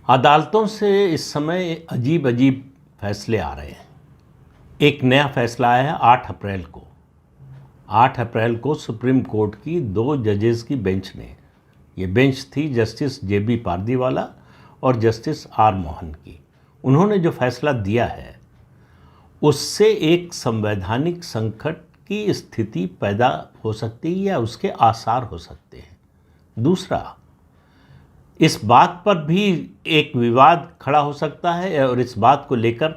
अदालतों से इस समय अजीब अजीब फैसले आ रहे हैं। एक नया फैसला आया है 8 अप्रैल को सुप्रीम कोर्ट की 2 जजेस की बेंच ने, ये बेंच थी जस्टिस JB पारदीवाला और जस्टिस R मोहन की। उन्होंने जो फैसला दिया है उससे एक संवैधानिक संकट की स्थिति पैदा हो सकती है या उसके आसार हो सकते हैं। दूसरा, इस बात पर भी एक विवाद खड़ा हो सकता है और इस बात को लेकर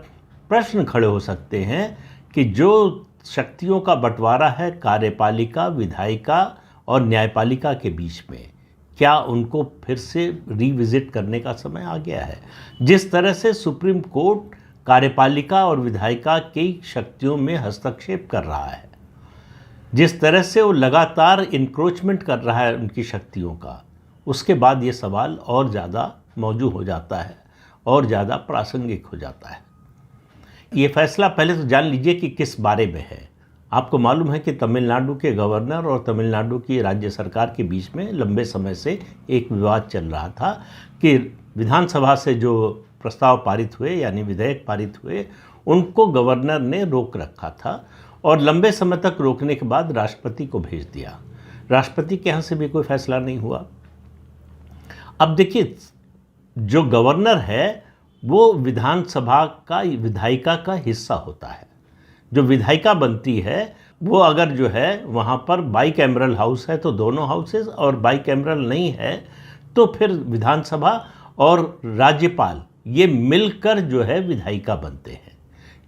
प्रश्न खड़े हो सकते हैं कि जो शक्तियों का बंटवारा है कार्यपालिका, विधायिका और न्यायपालिका के बीच में, क्या उनको फिर से रिविजिट करने का समय आ गया है। जिस तरह से सुप्रीम कोर्ट कार्यपालिका और विधायिका की शक्तियों में हस्तक्षेप कर रहा है, जिस तरह से वो लगातार इंक्रोचमेंट कर रहा है उनकी शक्तियों का, उसके बाद ये सवाल और ज़्यादा मौजू हो जाता है और ज़्यादा प्रासंगिक हो जाता है। ये फैसला पहले तो जान लीजिए कि किस बारे में है। आपको मालूम है कि तमिलनाडु के गवर्नर और तमिलनाडु की राज्य सरकार के बीच में लंबे समय से एक विवाद चल रहा था कि विधानसभा से जो प्रस्ताव पारित हुए यानी विधेयक पारित हुए, उनको गवर्नर ने रोक रखा था और लंबे समय तक रोकने के बाद राष्ट्रपति को भेज दिया। राष्ट्रपति के यहाँ से भी कोई फैसला नहीं हुआ। अब देखिए, जो गवर्नर है वो विधानसभा का विधायिका का हिस्सा होता है। जो विधायिका बनती है वो अगर जो है वहाँ पर बाईकैमरल हाउस है तो दोनों हाउसेस, और बाईकैमरल नहीं है तो फिर विधानसभा और राज्यपाल ये मिलकर जो है विधायिका बनते हैं।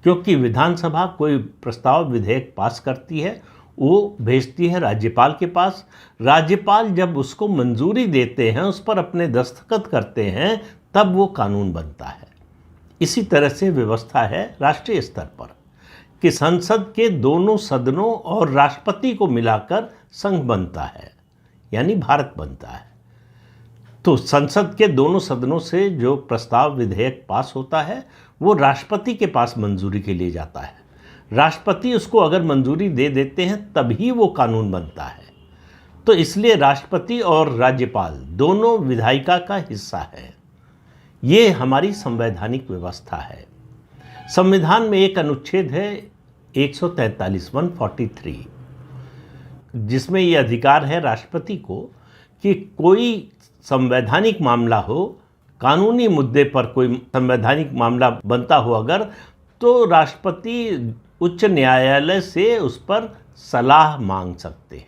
क्योंकि विधानसभा कोई प्रस्ताव विधेयक पास करती है, वो भेजती है राज्यपाल के पास। राज्यपाल जब उसको मंजूरी देते हैं, उस पर अपने दस्तखत करते हैं, तब वो कानून बनता है। इसी तरह से व्यवस्था है राष्ट्रीय स्तर पर कि संसद के दोनों सदनों और राष्ट्रपति को मिलाकर संघ बनता है, यानी भारत बनता है। तो संसद के दोनों सदनों से जो प्रस्ताव विधेयक पास होता है वो राष्ट्रपति के पास मंजूरी के लिए जाता है। राष्ट्रपति उसको अगर मंजूरी दे देते हैं तभी वो कानून बनता है। तो इसलिए राष्ट्रपति और राज्यपाल दोनों विधायिका का हिस्सा है। ये हमारी संवैधानिक व्यवस्था है। संविधान में एक अनुच्छेद है 143 जिसमें ये अधिकार है राष्ट्रपति को कि कोई संवैधानिक मामला हो, कानूनी मुद्दे पर कोई संवैधानिक मामला बनता हो अगर, तो राष्ट्रपति उच्च न्यायालय से उस पर सलाह मांग सकते हैं।